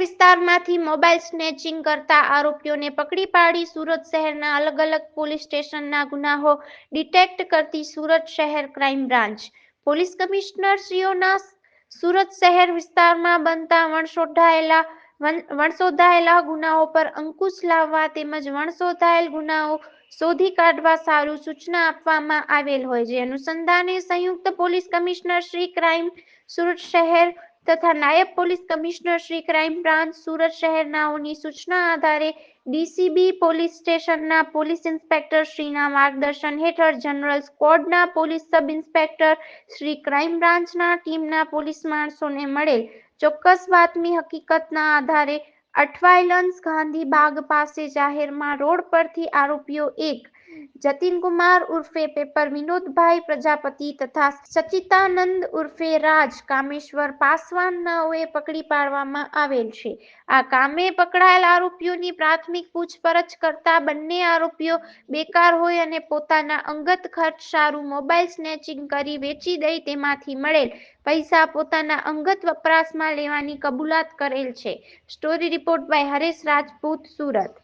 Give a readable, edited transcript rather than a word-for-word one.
વિસ્તારમાંથી mobile snatching કરતા આરોપીઓને પકડી પાડી સુરત શહેરના અલગ અલગ પોલીસ સ્ટેશનના ગુનાઓ ડિટેક્ટ કરતી સુરત શહેર ક્રાઇમ બ્રાન્ચ પોલીસ કમિશનરશ્રીઓના સુરત શહેર વિસ્તારમાં બનતા વણશોધાયેલા ગુનાઓ પર અંકુશ લાવવા તેમજ વણશોધાયેલ ગુનાઓ શોધી કાઢવા સારું સૂચના આપવામાં આવેલ હોય જે અનુસંધાને સંયુક્ત police commissioner Shri crime Surat શહેર તથા નાયબ police commissioner Shri crime branch Surat શહેરનાઓની સૂચના આધારે ડીસીબી પોલીસ સ્ટેશનના પોલીસ ઇન્સ્પેક્ટર શ્રીના માર્ગદર્શન હેઠળ જનરલ સ્ક્વોડના police sub inspector Shri crime બ્રાન્ચના ટીમના પોલીસ માણસોને મળેલ ચોક્કસ બાતમી હકીકતના આધારે અઠવાઇલન્સ ગાંધીબાગ પાસે જાહેરમાં રોડ પરથી આરોપીઓ એક જતીનકુમાર ઉર્ફે પેપર વિનોદભાઈ પ્રજાપતિ તથા સચિતાનંદ ઉર્ફે રાજ કામેશ્વર પાસવાન નાઓએ પકડી પાડવામાં આવેલ છે. આ કામે પકડાયેલ આરોપીઓની પ્રાથમિક પૂછપરછ કરતા બંને આરોપીઓ બેકાર હોય અને પોતાના અંગત ખર્ચ સારું મોબાઈલ સ્નેચિંગ કરી વેચી દઈ તેમાંથી મળેલ પૈસા પોતાના અંગત વપરાશમાં લેવાની કબૂલાત કરેલ છે. Story report by Haresh Rajput, Surat.